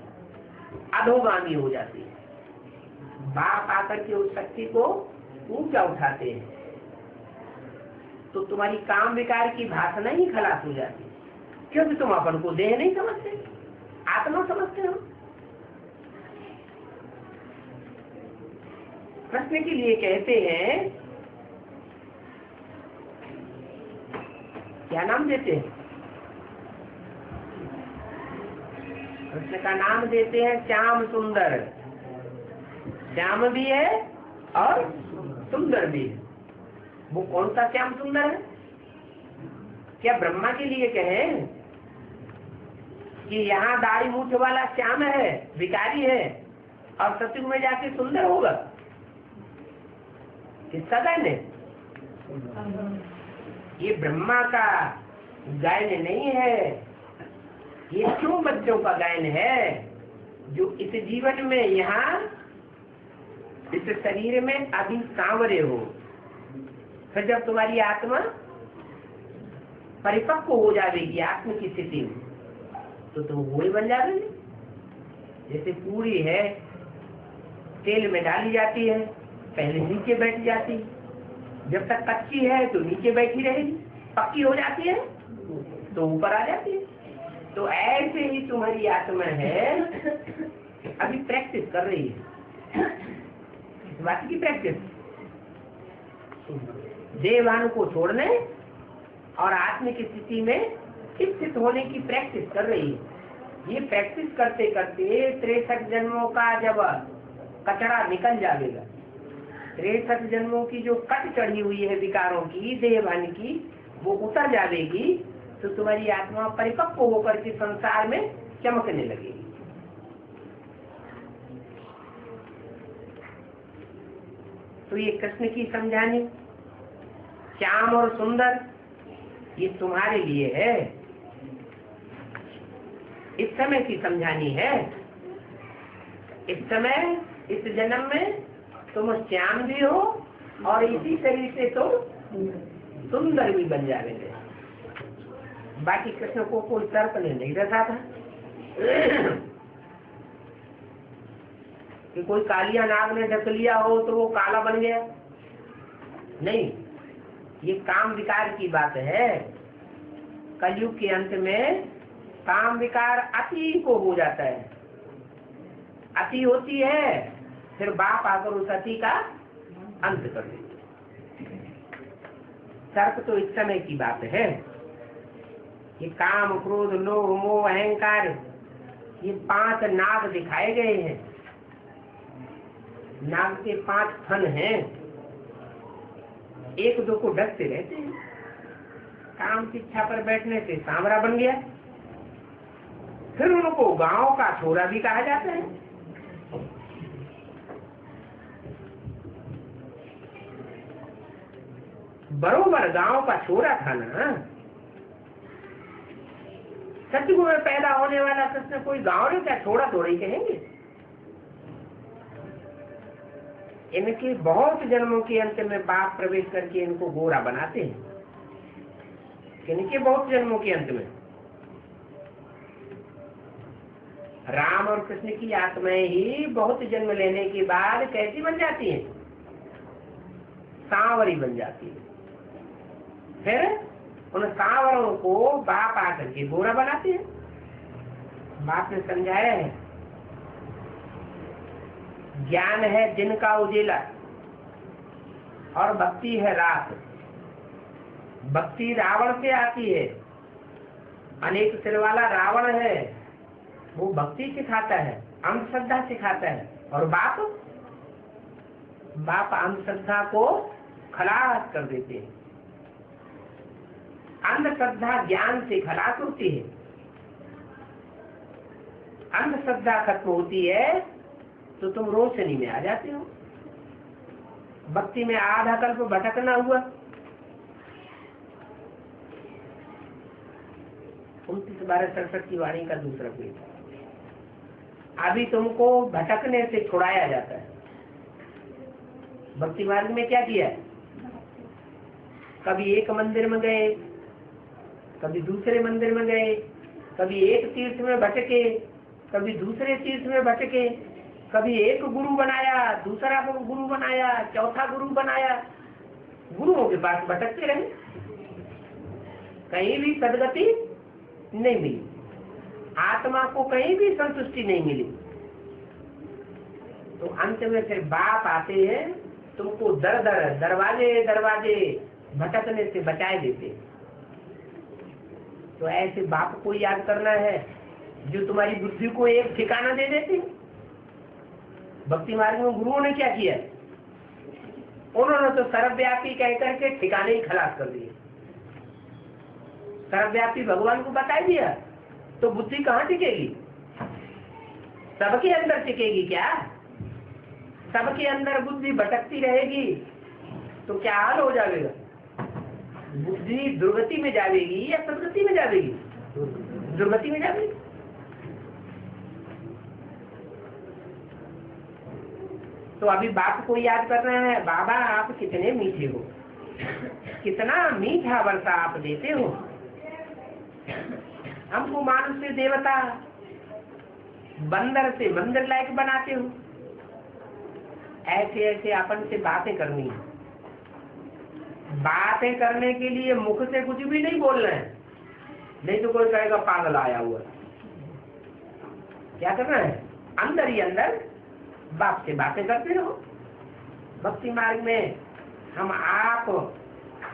अधोगामी हो जाती है। बाप आकर के उस शक्ति को ऊंचा उठाते हैं तो तुम्हारी काम विकार की भाषा ही खलास हो जाती है, क्योंकि तुम अपन को देह नहीं समझते, आत्मा समझते हो। प्रश्न के लिए कहते हैं क्या नाम देते हैं? कृष्ण का नाम देते हैं श्याम सुंदर। श्याम भी है और सुंदर भी है। वो कौन सा श्याम सुंदर है? क्या ब्रह्मा के लिए कहें कि यहाँ दाढ़ी मूछ वाला श्याम है, भिखारी है, और सतयुग में जाके सुंदर होगा? किसका गायन है? ये ब्रह्मा का गायन नहीं है, ये क्यों बच्चों का गायन है जो इस जीवन में यहाँ इस शरीर में अभी सांवरे हो। फिर जब तुम्हारी आत्मा परिपक्व हो जाएगी आत्म की स्थिति में, तो तुम वही बन जाओगे। जैसे पूरी है, तेल में डाली जाती है, पहले नीचे बैठ जाती है, जब तक कच्ची है तो नीचे बैठी रहेगी, पक्की हो जाती है तो ऊपर आ जाती है। तो ऐसे ही तुम्हारी आत्मा है, अभी प्रैक्टिस कर रही है। इस बात की प्रैक्टिस, देवान को छोड़ने और आत्म की स्थिति में स्थित होने की प्रैक्टिस कर रही है। ये प्रैक्टिस करते करते 63 जन्मों का जब कचरा निकल जाएगा, 63 जन्मों की जो कट चढ़ी हुई है विकारों की, देहभान की, वो उतर जाएगी, तो तुम्हारी आत्मा परिपक्व होकर के संसार में चमकने लगेगी। तो ये कृष्ण की समझानी, श्याम और सुंदर, ये तुम्हारे लिए है, इस समय की समझानी है। इस समय, इस जन्म में तुम श्याम भी हो और इसी शरीर से तुम सुंदर भी बन जाएंगे। बाकी कृष्ण को कोई तर्क नहीं रखा था कि कोई कालिया नाग ने ढक लिया हो तो वो काला बन गया। नहीं, ये काम विकार की बात है। कलयुग के अंत में काम विकार अति को हो जाता है, अति होती है, फिर बाप आकर उस अति का अंत कर देते। तर्क तो इस समय की बात है। ये काम, क्रोध, लोभ, मोह, अहंकार, ये 5 नाग दिखाए गए हैं। नाग के 5 फन हैं, एक दो को ढकते रहते हैं। काम की इच्छा पर बैठने से सांवरा बन गया, फिर उनको गांव का छोरा भी कहा जाता है। बरोबर गांव का छोरा था ना। सतयुग में पैदा होने वाला कृष्ण कोई गांव में क्या छोड़ा थोड़ा ही कहेंगे। इनके बहुत जन्मों के अंत में बाप प्रवेश करके इनको गोरा बनाते हैं। इनके बहुत जन्मों के अंत में राम और कृष्ण की आत्माएं ही बहुत जन्म लेने के बाद कैसी बन जाती हैं? सांवरी बन जाती है। फिर उन सांवरों को बाप आकर के गोरा बनाते हैं। बाप ने समझाया है, ज्ञान है दिन का उजेला और भक्ति है रात। भक्ति रावण से आती है। अनेक सिर वाला रावण है, वो भक्ति सिखाता है, अंधश्रद्धा सिखाता है। और बाप अंधश्रद्धा को खलास कर देते हैं। अंधश्रद्धा ज्ञान से खलास होती है। अंधश्रद्धा खत्म होती है तो तुम रोशनी में आ जाते हो। भक्ति में आधा कल्प भटकना हुआ। 29-12-67 की वाणी का दूसरा पेज। अभी तुमको भटकने से छुड़ाया जाता है। भक्ति मार्ग में क्या किया? कभी एक मंदिर में गए, कभी दूसरे मंदिर में गए, कभी एक तीर्थ में भटके, कभी दूसरे तीर्थ में भटके, कभी एक गुरु बनाया, दूसरा गुरु बनाया, चौथा गुरु बनाया। गुरुओं के पास भटकते रहे, कहीं भी सदगति नहीं मिली, आत्मा को कहीं भी संतुष्टि नहीं मिली। तो अंत में फिर बाप आते हैं, तुमको दरवाजे भटकने से बचाए देते। तो ऐसे बाप को याद करना है जो तुम्हारी बुद्धि को एक ठिकाना दे देते। भक्ति मार्ग में गुरुओं ने क्या किया, उन्होंने तो सर्वव्यापी कह करके ठिकाने ही खलास कर दिए। सर्वव्यापी भगवान को बता दिया तो बुद्धि कहाँ टिकेगी? सबके अंदर टिकेगी क्या? सबके अंदर बुद्धि भटकती रहेगी तो क्या हाल हो जाएगा? बुद्धि दुर्गति में जाएगी या सदगति में जाएगी? दुर्गति में जाएगी। तो अभी बाप को याद करना है, बाबा आप कितने मीठे हो, कितना मीठा वर्षा आप देते हो, हमको मानुष से देवता, बंदर से मंदिर लायक बनाते हो। ऐसे ऐसे अपन से बातें करनी है। बातें करने के लिए मुख से कुछ भी नहीं बोलना है, नहीं तो कोई कहेगा पागल आया हुआ। क्या करना है? अंदर ही अंदर बाप से बातें करते रहो। भक्ति मार्ग में हम आप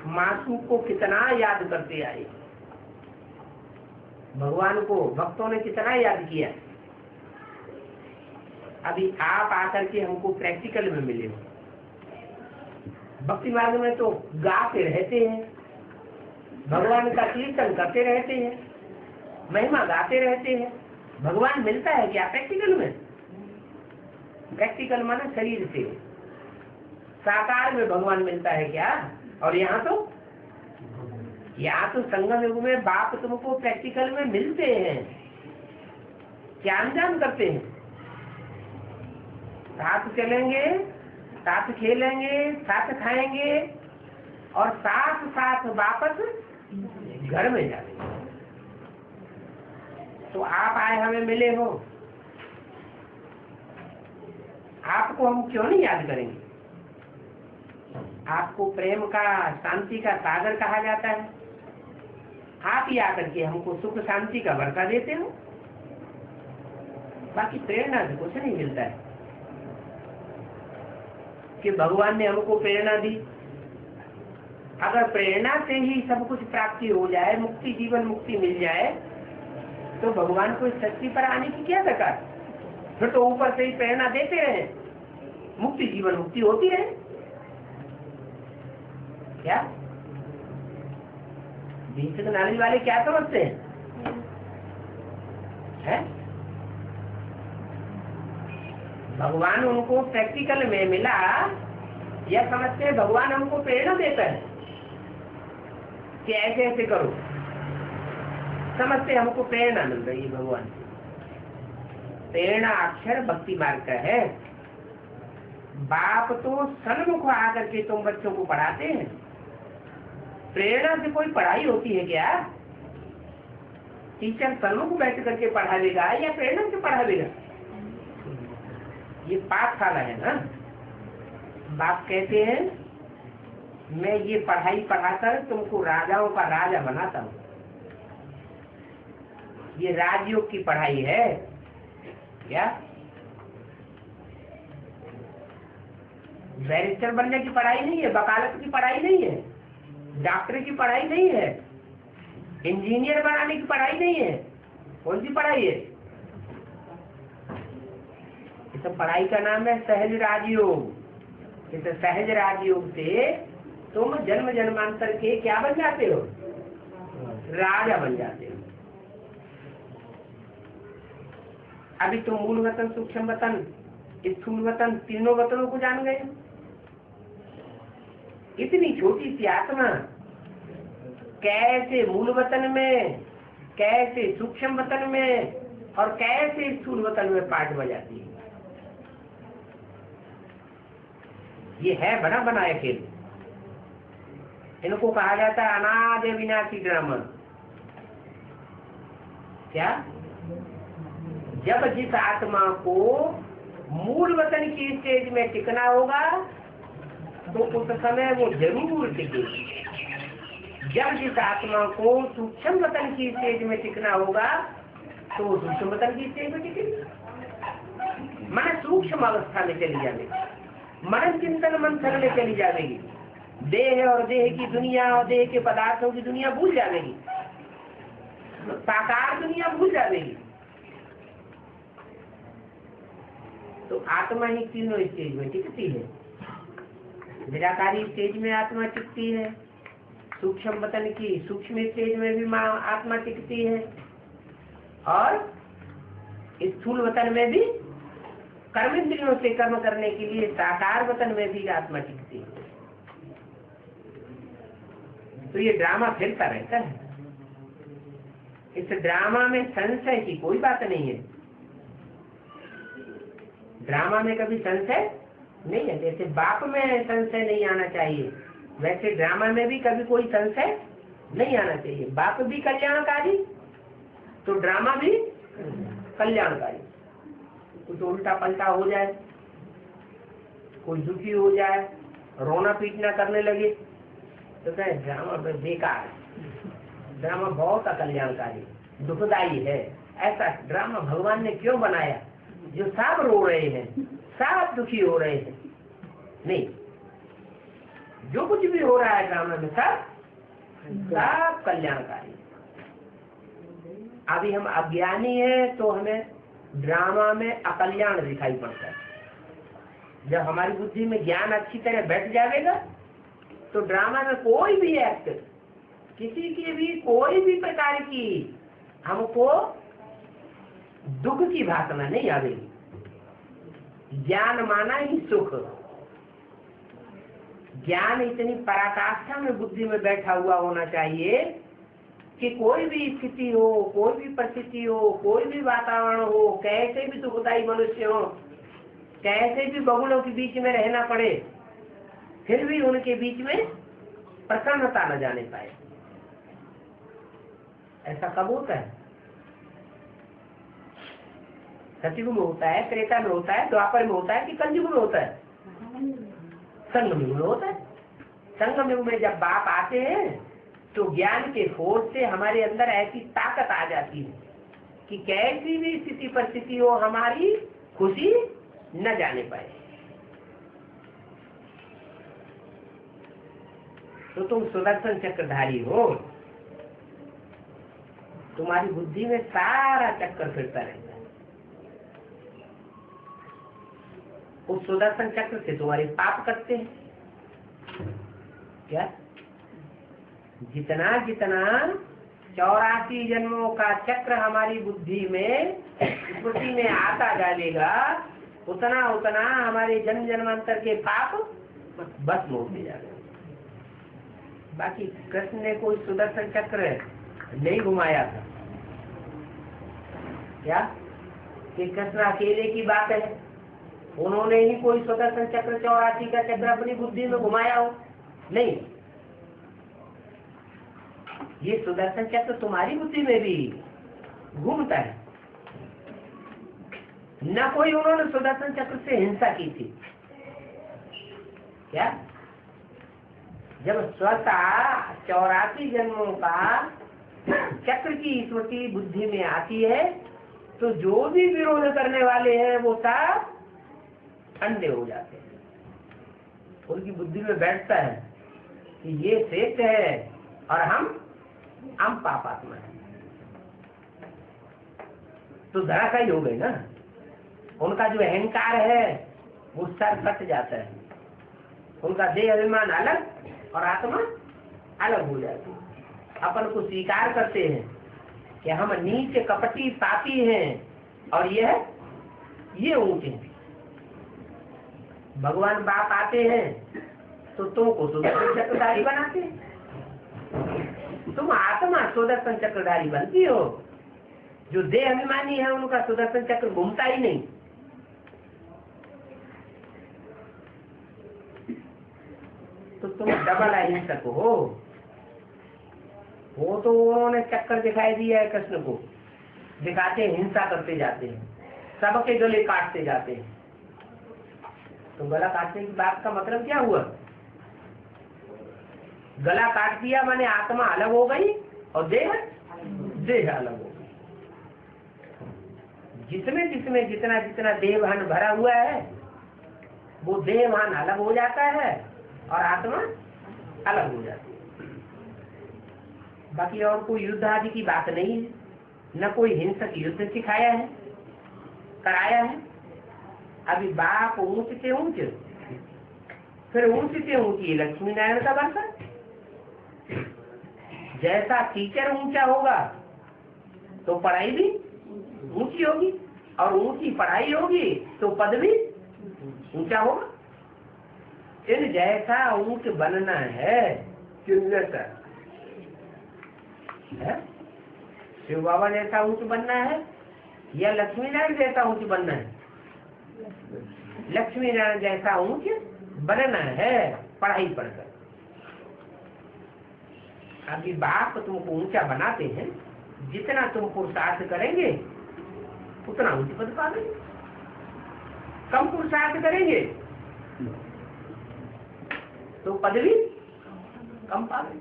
मासू को कितना याद करते आए, भगवान को भक्तों ने कितना याद किया। अभी आप आकर के हमको प्रैक्टिकल में मिले हो। भक्ति मार्ग में तो गाते रहते हैं, भगवान का कीर्तन करते रहते हैं, महिमा गाते रहते हैं। भगवान मिलता है क्या प्रैक्टिकल में? प्रैक्टिकल माना शरीर से, साकार में भगवान मिलता है क्या? और यहाँ तो संगम युग में बाप तुमको प्रैक्टिकल में मिलते हैं, क्या अंजाम करते हैं? साथ चलेंगे, साथ खेलेंगे, साथ खाएंगे और साथ साथ वापस घर में जाएंगे। तो आप आए हमें मिले हो, आपको हम क्यों नहीं याद करेंगे? आपको प्रेम का, शांति का सागर कहा जाता है। आप ही आकर के हमको सुख शांति का वर्षा देते हो, बाकी प्रेरणा से कुछ नहीं मिलता है कि भगवान ने हमको प्रेरणा दी। अगर प्रेरणा से ही सब कुछ प्राप्ति हो जाए, मुक्ति, जीवन मुक्ति मिल जाए, तो भगवान को इस सृष्टि पर आने की क्या दरकार? फिर तो ऊपर से ही प्रेरणा देते रहे, मुक्ति जीवन मुक्ति होती रहे। क्या बेसिक नॉलेज वाले क्या समझते हैं? भगवान उनको प्रैक्टिकल में मिला, यह समझते हैं भगवान हमको प्रेरणा देता है कि ऐसे ऐसे करो। समझते हमको प्रेरणा मिल रही है भगवान। प्रेरणा अक्षर भक्ति मार्ग का है। बाप तो सन्मुख आकर के तुम बच्चों को पढ़ाते हैं। प्रेरणा से कोई पढ़ाई होती है क्या? टीचर सन्मुख बैठ करके पढ़ावेगा या प्रेरणा से पढ़ावेगा? ये पाठशाला है ना। बाप कहते हैं मैं ये पढ़ाई पढ़ाकर तुमको राजाओं का राजा बनाता हूँ। ये राजयोग की पढ़ाई है क्या? बैरिस्टर बनने की पढ़ाई नहीं है, वकालत की पढ़ाई नहीं है, डॉक्टर की पढ़ाई नहीं है, इंजीनियर बनाने की पढ़ाई नहीं है। कौन सी पढ़ाई है? इस पढ़ाई का नाम है सहज राजयोग। इस सहज राजयोग से तुम जन्म जन्मांतर के क्या बन जाते हो? राजा बन जाते हो। अभी तुम मूल वतन, सूक्ष्म वतन, स्थूल वतन, तीनों वतनों को जान गए। इतनी छोटी सी आत्मा कैसे मूल वतन में, कैसे सूक्ष्म वतन में और कैसे स्थूल वतन में पाठ बजाती है? ये है बना बनाया खेल। इनको कहा जाता है अनादि विनाशी ड्रामा। क्या? जब जिस आत्मा को मूल वतन की स्टेज में टिकना होगा तो उस समय वो जरूर टिकेगी। जब जिस आत्मा को सूक्ष्म वतन की स्टेज में टिकना होगा तो वो सूक्ष्म वतन की स्टेज में टिकेगी। मन सूक्ष्म अवस्था में चली जाएगी, मन चिंतन मंथन में चली जाएगी, देह और देह की दुनिया और देह के पदार्थों की दुनिया भूल जाएगी। तो साकार दुनिया भूल जाएगी। तो आत्मा ही तीनों स्टेज में टिकती है। निराकारी स्टेज में आत्मा टिकती है, सूक्ष्म वतन की सूक्ष्म स्टेज में भी आत्मा टिकती है, और स्थूल वतन में भी कर्मेंद्रियों से कर्म करने के लिए साकार वतन में भी आत्मा टिकती है। तो ये ड्रामा फिरता रहता है। इस ड्रामा में संशय की कोई बात नहीं है। ड्रामा में कभी संशय नहीं है। जैसे बाप में संशय नहीं आना चाहिए, वैसे ड्रामा में भी कभी कोई संशय नहीं आना चाहिए। बाप भी कल्याणकारी तो ड्रामा भी कल्याणकारी। कुछ उल्टा पलटा हो जाए, कोई दुखी हो जाए, रोना पीटना करने लगे तो कहे ड्रामा बेकार, ड्रामा बहुत अकल्याणकारी दुखदायी है। ऐसा ड्रामा भगवान ने क्यों बनाया जो सब रो रहे हैं, सब दुखी हो रहे हैं? नहीं, जो कुछ भी हो रहा है ड्रामा में सब कल्याणकारी। अभी हम अज्ञानी हैं तो हमें ड्रामा में अकल्याण दिखाई पड़ता है। जब हमारी बुद्धि में ज्ञान अच्छी तरह बैठ जाएगा तो ड्रामा में कोई भी एक्ट, किसी की भी कोई भी प्रकार की हमको दुख की भावना नहीं आवेगी। ज्ञान माना ही सुख। ज्ञान इतनी पराकाष्ठा में बुद्धि में बैठा हुआ होना चाहिए कि कोई भी स्थिति हो, कोई भी परिस्थिति हो, कोई भी वातावरण हो, कैसे भी दुखदायी मनुष्य हो, कैसे भी बगुलों के बीच में रहना पड़े, फिर भी उनके बीच में प्रसन्नता न जाने पाए। ऐसा कब होता है? सतयुग में होता है, त्रेता में होता है, द्वापर में होता है कि कलयुग में होता है? संगम युग में होता है। संगम युग में जब बाप आते हैं तो ज्ञान के फोर्स से हमारे अंदर ऐसी ताकत आ जाती है कि कैसी भी स्थिति परिस्थिति हो हमारी खुशी न जाने पाए। तो तुम सुदर्शन चक्रधारी हो, तुम्हारी बुद्धि में सारा चक्कर फिरता रहता है। उस सुदर्शन चक्र से तुम्हारे पाप करते हैं क्या? जितना जितना 84 जन्मों का चक्र हमारी बुद्धि में स्मृति में आता जाएगा, उतना उतना हमारे जन्म जन्मांतर के पाप भस्म होते जाएंगे। बाकी कृष्ण ने कोई सुदर्शन चक्र नहीं घुमाया था क्या? कि कृष्ण अकेले की बात है, उन्होंने ही कोई सुदर्शन चक्र 84 का चक्र अपनी बुद्धि में घुमाया हो? नहीं, ये सुदर्शन चक्र तुम्हारी बुद्धि में भी घूमता है। न कोई उन्होंने सुदर्शन चक्र से हिंसा की थी क्या? जब स्वतः 84 जन्मों का चक्र की स्मृति बुद्धि में आती है तो जो भी विरोध करने वाले हैं वो सब ठंडे हो जाते हैं। उनकी बुद्धि में बैठता है कि ये श्रेष्ठ है और हम पापात्मा है। तो धराशायी हो गई ना, उनका जो अहंकार है वो सर कट जाता है। उनका देह अभिमान अलग और आत्मा अलग हो जाती है। अपन को स्वीकार करते हैं कि हम नीच कपटी पापी हैं और ये ऊंचे हैं। भगवान बाप आते हैं तो तुमको सुदर्शन चक्रधारी बनाते हैं। तुम आत्मा सुदर्शन चक्रधारी बनती हो। जो देह अभिमानी है उनका सुदर्शन चक्र घूमता ही नहीं। तो तुम डबल अहिंसक हो। वो तो उन्होंने चक्कर दिखाई दिया है कृष्ण को, दिखाते हिंसा करते जाते हैं, सबके गले काटते जाते हैं। तो गला काटने की बात का मतलब क्या हुआ? गला काट दिया माने आत्मा अलग हो गई और देह अलग हो गई। जिसमें जितना जितना देहभान भरा हुआ है वो देहभान अलग हो जाता है और आत्मा अलग हो जाती है। बाकी और कोई युद्ध आदि की बात नहीं है, न कोई हिंसक युद्ध सिखाया है, कराया है। अभी बाप ऊंच से ऊंच, फिर ऊंच से ऊंची लक्ष्मी नारायण का वर्षा। जैसा टीचर ऊंचा होगा तो पढ़ाई भी ऊंची होगी, और ऊंची पढ़ाई होगी तो पद भी ऊंचा होगा। इन जैसा ऊंच बनना है शिव बाबा जैसा ऊंच बनना है या लक्ष्मी नारायण जैसा ऊंच बनना है? लक्ष्मी नारायण जैसा ऊंच बनना है पढ़ाई पढ़कर। अभी बाप तुमको ऊंचा बनाते हैं, जितना तुम पुरुषार्थ करेंगे उतना ऊंच पद पाओगे। कम पुरुषार्थ करेंगे तो पदवी कम पाओगे।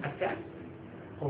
अच्छा हो